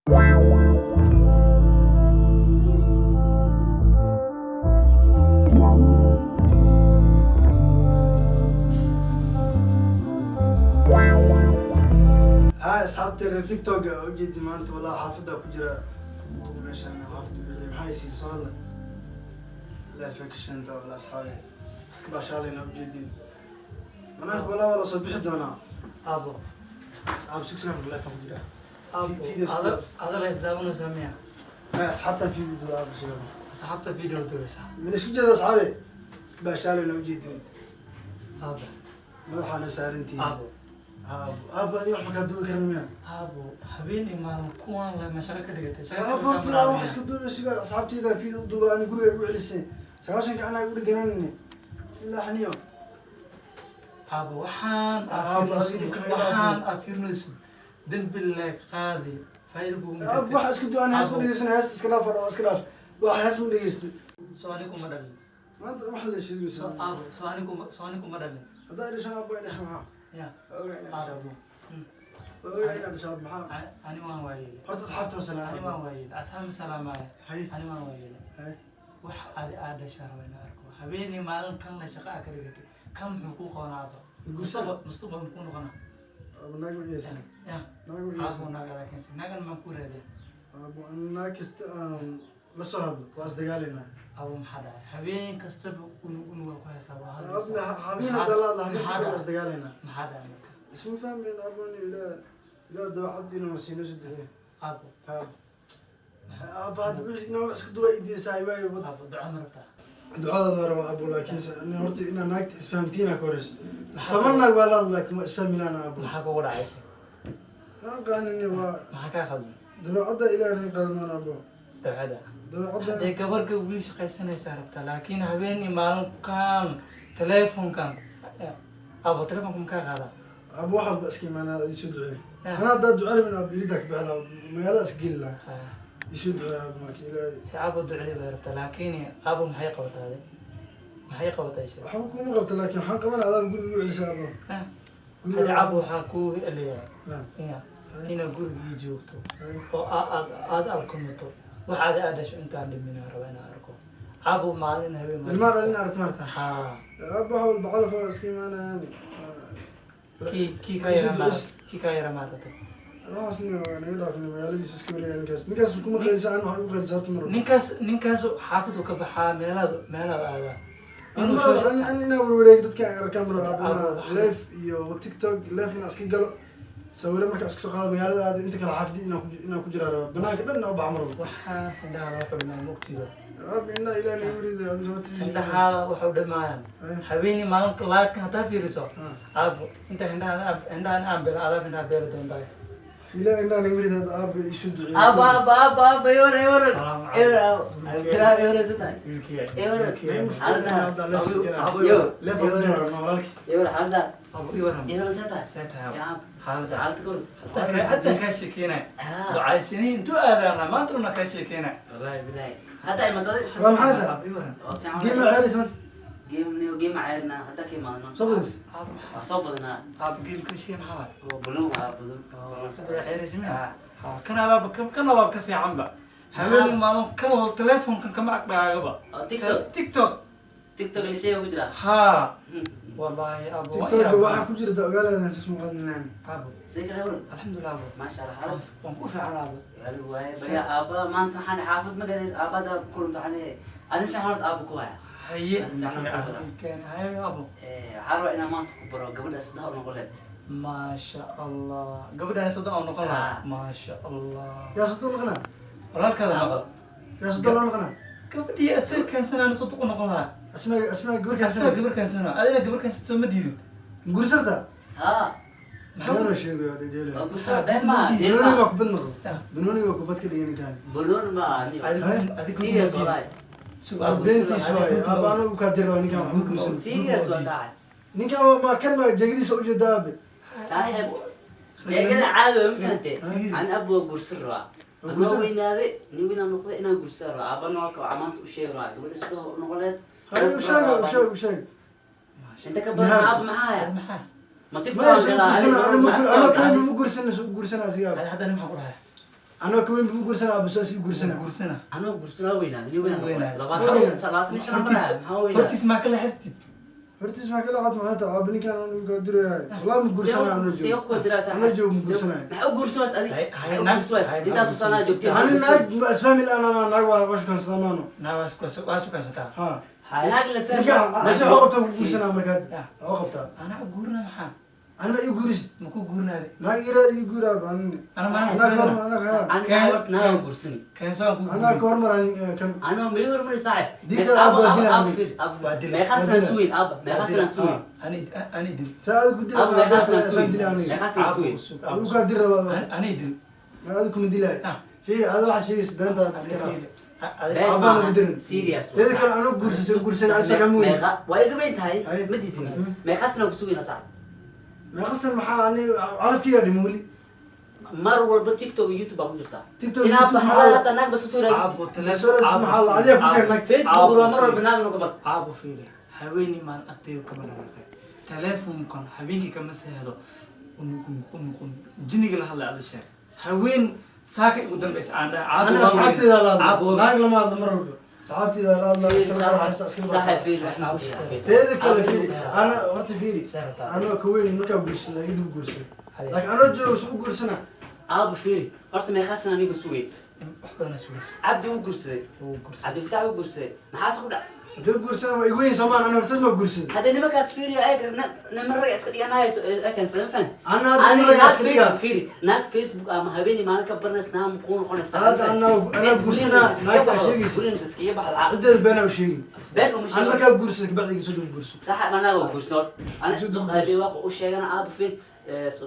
هاي أصحابتي التيك توك وجدي ما أنت والله حافظها كجرا ماشي أنا حافظ اللي محايسي صار لا فيكش أنت ولا أصحابي بس كبار شغالين بجدي أنا ولا صبح دونا أبو سكسنا بالله فوق جرا أبو هذا لا يزدادون سميع ما أصحابتي في دو أبو سلام صاحبته فيديو درسه من إيش وجد أصحابي بس كبار شغالين بجدي أبو ما حنا سارنتي أبو أبو هذه واحد كدوي كلامنا أبو حبيني ما نكون لا مشاكل كده أبو ترى واحد كدوي بس أصحابتي إذا في دو أنا أقول يقول لسه سواشن كأنا أقول جنني إلا حنيو أبو وحان أفيرنوس دم بالله قاضي فايدكم أبو واحد كدوي أنا هسمع ليسنا هست سكلاف ولا سكلاف واحد هسمع ليست سؤالكم مدلل ما أنت ما حد شيء يقول أبو سؤالكم مدلل هذا إيش أنا أبغى إيش معاه يا أبو أنا شاب معاه أنا ما وايد هذا أصحابته سلام أنا ما وايد أصحاب السلام هاي أنا ما وايد هاي wax aad sharwayna arko habeenii maalin kan la shaqo ka dhigtay kan muxuu ku qoonaba mustaqbal ku noqona أبو ناقم ياسين ya ناقم abu ياسين naga laakiin nagan ma ku raade أبو أنا كست لسه وأصدقائنا abu maxada habeen kasta unu waa ku heesaba أبو حبينا دلال حبينا وأصدقائنا maxada اسمه فاهم من أبوني لا دوا عدينا مسينوس الدنيا abu أبو هذا بيش إنه بس كدوا إيدي سايباي abu duca marta دعاء ذا أبو لكن أنا هرتي إن أنا كنت إسفهمتينا كورس تمنى ولا لكن ما إسفهمنا أنا أبو maxaa kugu dhacay ما كان إني هو maxaa ka khaldan دوا عدا إلى أن قدمنا أبو dabcada دوا عدا haday gabarka wiil shaqaysanaysaa rabta laakiin habeenii maalin kan telefonkan abu telefonkan ka qaada أبو واحد بس كي أنا يسود عليه أنا دا دعاء من أبو يريدك بعنا ما يلا أسجل له يسود على أبو ماكي لا abu ducadii bay rabta laakiin abu maxay qabatay shaqo حاول كون غلط لكن حق كمان هذا بقول يقول لسه أبو abu waxaa ku leeyahay نعم ina gurigii joogto oo aad arkumato waxaad aadasho intaan dhimin raba inaan arko abu maalin habeen المرة اللي أردت مرتاح ha أبو حاول بعرف أسكي أنا يعني kii ka yara maadata أنا أصلاً أنا يدرك إنه يالدي سكوري يعني نكاس بكون مقيس أنا وحي وقال صارت مرة ninkaas xaafadu ka baxaa meelaha aada inuu soo أنا ناور وريك دتك كاميرا أبونا ليف يو تيك توك ليف ناس كي قالوا سوينا مركز أسكسو قال يالدي هذا أنت كلا حافظي إنه كجرا بناك لنا أبو عمرو waxaa indhaha loo xubnaa mugtido أب إن إلى أن يريد هذا سوت indhaha waxu dhamaan habeenii maalin laakiin hadaa fiiriso abu inta indhaha aan beero adaab indhaha beero doontaa إلى أن يريد هذا أب يشد أبا يورا السلام عليكم يورا ستة يورا حمدا abu iwaran يورا ستة seetahay يا عم xaalada تعال تقول حتى كاشي كينا ducaysiniin du'aadana maantana kaashii keena والله بالله هذا ما تدري سلام حسن iwaran جيم عالي سمت جيم نيو جيم عيرنا هذا كي ما لنا صبز صوبنا geem kashii maxaa بلو بلو sabada ceerismiya kan alaab ka fiicanba habeenii maalin kan telefonkan kama agdhaagaba تيك توك tiktok اللي شيء وجرا ها والله ابو تيك توك واحد كجرا قال هذا اسمه غنان ابو زي كده يقول الحمد لله ابو ما شاء الله حلو وانكوفي على ابو يعني هو يا ابا ما انت حنا حافظ ما قديس ابا ده كله انت عليه انا في حالة ابو كوها هي كان هاي ابو حلو انا ما تكبر قبل اسدها ونقولت ما شاء الله قبل أن يصدق أو نقلها ما شاء الله يا صدق الغنى ولا كذا نقل يا صدق الغنى قبل دي أسر كان سنة نصدق ونقلها اسمع قبل كان سنة قبل كان سنة أنا قبل كان سنة مديدو نقول سرتا ها أنا شيء يا رجال اقول سبب ما بنوني وقف بالنغ بنوني وقف بتكلم يعني كان بلون ما هذيك سيريس والله شوف بنتي شوي أنا وكادر وأنا كان بقول سيريس وساعد نيكا ما كان ما جدي سوي جدابي صاحب جاي عادة ما فهمت عن أبو قرصر أبو وين هذا نبينا نقول إنه قرصر أبا نوك عملت وشيء راح قبل اسمه نقولت هاي وشاي أنت كبر معاه معايا ما ما تقدر أنا مو قرصنا زيادة هذا أنا ما أقولها أنا كوين بمقول سنة أبو ساسي يقول سنة guursana anoo guursanaa weynaaday nin weynaa Weynaaday. labaatan shan maxaa weynaaday hortiis maa kala xirtid هرتيس ما كلا عاد معناتها أبني كان قادر والله مقول سنة أنا جو سيو ku dirasa أنا جو مقول سنة maxaa u guursawaas adi Hay- maxaa u guursawaas hay- intaasoo sanaa joogtay أنا ناج أسفهم اللي أنا ما ناج ولا وش كان سلامانه naa waa sukansataa ها naag la دقيقة fahmo أنا عقبتها مقول سنة مركاد Ya. عقبتها anaa guurna maxaa أنا يقولش maku guurnaade ناج يقول أنا أنا ما أنا كورم أنا aniga naag guursan keensoon ku أنا كورم أنا كان anoo meel hormari saaxib Diga abu adila meeqaasaan suweyn aaba meeqaasaan suweyn ani dil سأل قدي aaba meeqaasaan أنا دي suweyn أنا meeqaasaan suweyn وقادر ربا ani dil ما هذا كم دي لا في هذا واحد شيء بنت been Abaan maaha ugu dirin. serious هذا كان أنا قرص أنا سكمل waa iga weyn tahay Hay. ma didin meeqaasaan ku sugayna saaxib ما خسر محل أنا عارف كيف يعني مولي mar walba tiktok iyo youtube baa ku jirtaa TikTok, inaa YouTube, baxda maxaa- hadda naag basa soo raadsid لا سوري محل عليه بكرة إنك facebook waa mar walba naag nuga bad caabo fiiri haweeney maan agteeyo kama dhaqaaqay teleefonkan habeenkii kama seexdo unuqun jiniga la hadlay adasheer haween saaka ugu dambaysa aan dhahay أنا صحابتي ذا لا caabo ناق لما هذا مرة صحابتي ذا لا لا saaxib fiiri wax ma ku sheegay تذكر كلا فيري أنا وقت فيري seexataa أنا كوين مركب قرص لا يدو قرص لكن أنا جو سو قرصنا aaba fiiri horta meeqaasaan aniga sugay wax badan suulis cabdi u gursaday uu gursa cabdi fatax u gursaday maxaas ku dhac دو قرصنا ما يقولين سمان أنا ارتد ما قرص hadda nimankaas fiiri ay niman rag iska dhiganaayo ekansadan fan أنا هذا مرة naag أسكتيا facebook fiiri naag facebook ama habeenii maalin ka barnays naag muquu noqonaysa هذا أنا قرصنا نايت عشيقي gurina taskiya baxda عدد بينا وشيء been uma أنا sheegay مركب قرصك بعد يسوي قرص saxa anaa waa gursood ana Gurso dul qaadi waa u sheegana aaba fiir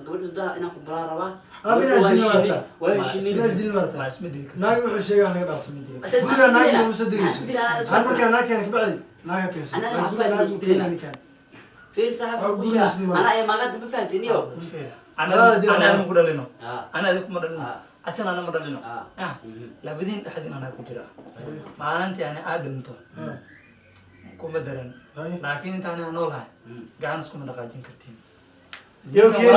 gabadha sudaa inaan ku balaa rabaa Abi naas dil marta. waa ناس shimid دي ma المرتب isma dili karto ناقي وحشي أنا قدر isma dili بس اسمع قلنا ناقي سؤال. مصدق ناس بدي أنا أنا أسمع مركب ناقي أنا بعد ناقي كيس أنا أنا عصبي أسمع سؤال. كان fiir saaxib Waa ku gurina sheega sinima. ana ay maalada ma fahamtiniyo fiiri Ah, dil ana ma- ku dhalino ah ana adiga kuma dhalino Ah. asana ana ma dhalino ah ah labadiin dhexdiin anaa ku jira maalintii ani aad dhinto kuma daran laakiin intaan aan noolahay gacan iskuma dhaqaajin kartiin يو كيني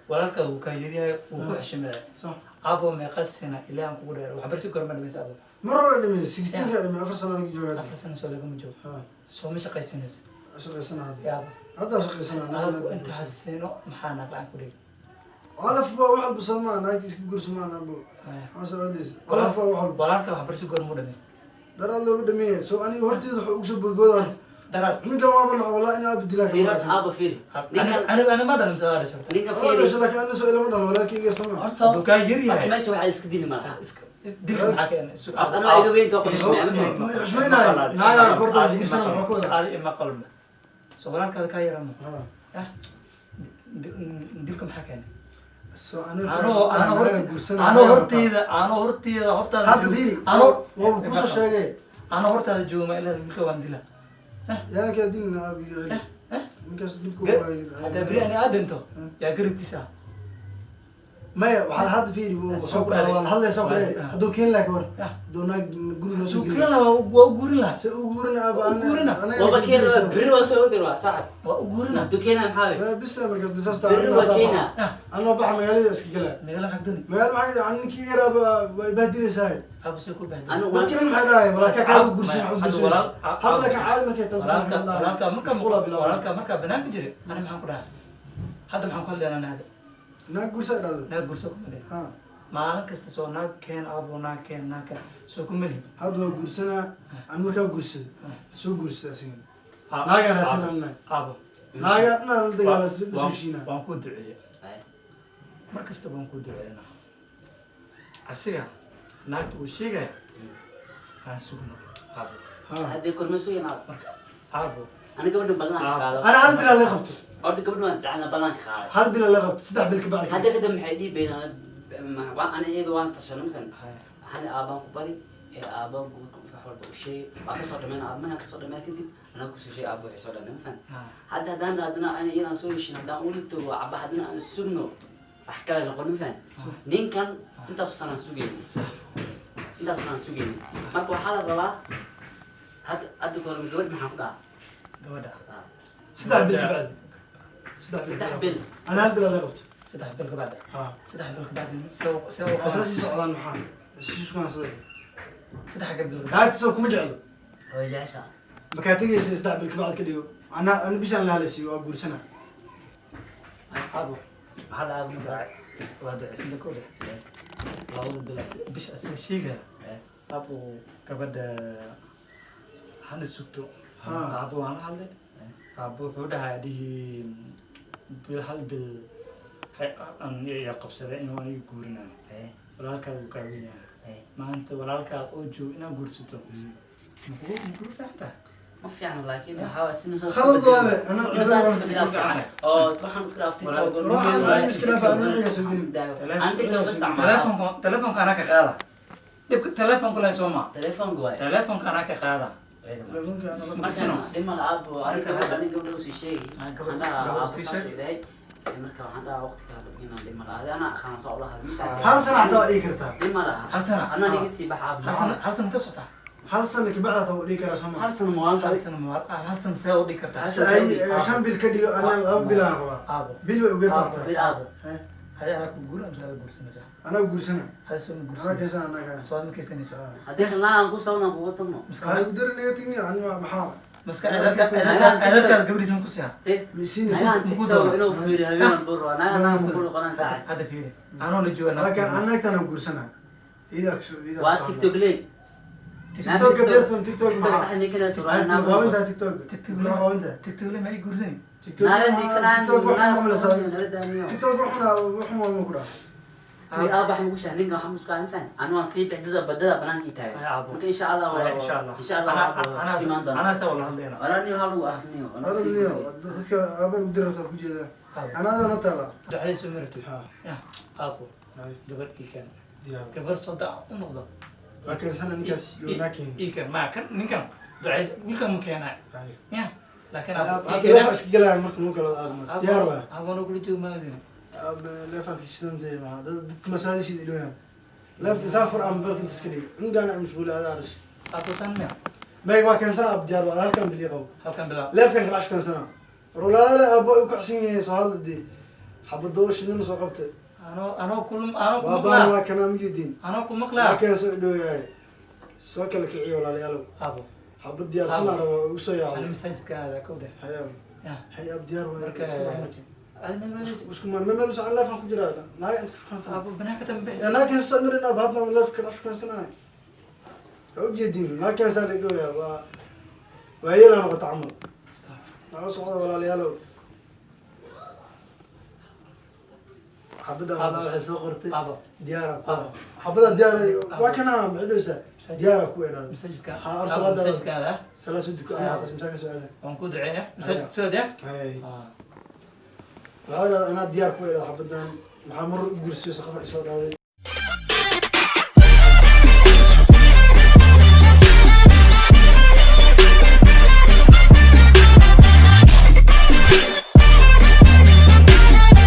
walaalkaada wuu kaa yaryahay wuu ku xishimaya صح abo meeqasina ilaahan kugu dheer waxbarsi korma dhamaysa abo مرة دمي 16 كان دمي 4 سنة نجي جواد 4 sano soo lagama joogo ها soo ma shaqaysanayso شقي سنة هذه yaabo هذا شقي سنة anagu أنا intaas sino maxaa naqlaan ku dhigi على فبا واحد بسمان نايت يسكي قرص ما أنا أبو ما سأل ليس على فبا واحد walaalka waxbarsi goor mu dhamay درا الله بدمي سو أنا ورتي أقصد بالبودر daraad من قام أبلع والله أنا أبدي لك ana ma dhalim soo hadasho أنا شو لك أنا سؤال مرة ولا كي يسمع hadduu kaa yaryahay dilka maxaa keenay شوينا نايا كورتا يسمع وكذا aadi ima qalmo soo walaalkaada kaa yarama ها dilka maxaa keenay سو أنا anoo horteeda hortaada هذا فيري أنا وبكوسة شيء anoo hortaada joogma ilaa dilka waan dila يعني كده دين أبي من كاس دبكو haddaa beri ani aad dhinto yaa garabkiisa ما هذا فيري وصوب هذا صوب هذا كين لك ور دونا نقول له suu kiran lahaa waa u guurin lahaa سأقولنا أبا وقولنا. أنا waa u guurin lahaa بس أنا كده دسست أنا بحر مجالي أسكيلا meela maxaa doni مجال معي عني كبير أبا بدي سايد abuse ku bahdi لكن من حدا ولا كعب قرص هذا لك عالم كده walaalka markaa banaanka jira ani maxaan ku dhahay hadda maxaan ku hadlaynaa nahda ناقول سايد هذا naag gurso kuma dhihin ها maalin kasta soo naag keen abo naag keen naag keen soo kuma lihin هذا قرصنا أنا مركب قرص سو قرص أسين ناقة راسنا أنا abo ناقة أنا لدي على سوشينا waan ku duceeya mar kasta waan ku duceeynaa asiga naagta uu sheegaya aan sugno abo ها marka abo أنا هل بلا اللي قبته horta gabadha waan jeclaa balanka qaaday هل بلا اللي قبته سدح بالك بعد hadda kadib maxay dhihi beynaa ana iyada waan tashanay markan waxaan aabaan ku bari aabaan wax walba u sheegay waa kasoo dhameen aabana kasoo dhameen kadib anaa kusoo sheegay aabo waxay soo dhameen fan hadda haddaan raadina ana iyadaan soo heshin haddaan uli tago caba haddana aan sugno wax kale noqonin fan ninkan intaas sanaan sugayni intaas sanaan sugayni marka waxaa la rabaa hadda goor gabadh maxaan ku dhaha gabadha سدح بالك بعد saddex bil أنا هل بلا لغت saddex bil ka bacda ها saddex bil ka bacdi soo أساسي سعودان محام شو ما صدق saddex bil هاي تسوي كم جعل way jeceshaa مكاتيجي استعب بالكبعد كديو أنا بيش أنا لالسي وأقول سنة abo maxaa dhaca mudacay waa duceysan kooda labada bil bish asla sheega abo gabadha hana sugto abo waan hadlay abo wuxuu dhahay dhihi bil hal bil aan ya qabsaday inuu ay guurinayo walaalkaa uu ka weynaa maanta walaalkaa oo joog inaa guursato muxuu fiicanta ma fiicna laakiin waxaa waa sinuu soo خلط وابه أنا oo waxaan iska dhaaftay روح أنا مشكلة فأنا رجع سجين telefonka anaa ka qaada dhibka telefonka la soo ma telefoonka waay telefonka anaa ka qaada ممكن أنا markana dhimal aabo aniga gabdho sii sheegi gabdho waxaan dhahaa sii aabo sheegi. saas ilahay marka waxaan dhahaa waqti kala inaan dhimal aadi ana aqaan soo la hadmi هل سنة تودي كرتا dhimal hal sana ana niga sii baxa hal sana ka socota هل سنة كبعدها تودي كرا سما hal sano maalin hal kale sana ma hal sana see u dhigi kartaa أي شن بالكديو أنا أو بلا ربا abo بيل وقيت bir aabo hadi anaa ku guura amsa ada guursanaysaa أنا أقول سنة hal soo أنا guursanaysaa كيسان أنا كان soo ma kaysanayso haddii kalnaa ku sawna ku wadamo هاي قدر نيتني أنا محام maska adarkaada gabadhiisa ku siyaa مسين ayaan tiktok inuu fiiriyo habeen bur anaa ku qoran tahay hadda fiiri anoo la jooga لكن أنا كان أقول سنة إذا شو إذا waa tiktok leey تيك توك قدرتهم تيك توك inta dhaxni kana soo هاي raana مقاومة تيك توك tiktok مقاومة tiktok le ma ay guursanay تيك توك naaladii kanaan تيك توك وحنا عمل سالم naaladii تيك توك وحنا مكرا Tuy abax mugu shahay ninka waxa muskaa infan anu waan sii bixdada badada banaanka ii taagan marka insha Allah insha Allah anaa saa wala hadlayna warani waxa lagu ahniyo هذا اللي dadka أبا قدرته كوجيدا أنا هذا نطلع ducadii soo martay ها ya abo هاي gabar ii keen دياب gabar soo daa u noqdo لكن سنة نكاس يوناكين ii keen ma kan ninkan ducays wiilkan mu keenay هاي ya laakiin أبا لا فاسك جلا مرك مو كلا أبا ديار بقى abo no kulito maadin أبا لا فاك شتن ده ما ده مساعد شيء دلوقتي لا تافر عم برك تسكري إنه أنا مشغول هذا عارش abo sanna ما يبغى كان سنة أب ديار بقى هل كان بليقو halkan bilaa لا فين كلاش كان سنة رولا لا أبا يقعسين سؤال دي حب الدور شنو سوقبت anoo kulum anoo ku بابا maqlaa ما كان موجودين anoo ku ما maqlaa كان سويدو ياي سوكل كعيو ولا ليالو abo حب الديار سنة روا وسوي ana يعني masaajidka aada kowda حياة ya حياة بديار marka aad meel وش كمان ما ملوش على لافن كجرا لا أنت شو كان سنة abo banaanka tan bixis أنا كان سنرنا بعدنا ولا فكر شو كان سنة موجودين ما كان سالي دو يا وهي لا نقطع عمر أنا صعود ولا ليالو حبدا ولا سوق قرتي abo ديارك abo حبدا ديار وكنا معدوسة ديارك وين هذا masaajidka أرسل هذا masaajidka aada ثلاث ودك أنا أعطيك مساك سؤال waan ku duceeyaa masaajidka soo daa هاي هذا أنا ديارك وين حبدا محمر قرسي سقف إسود هذا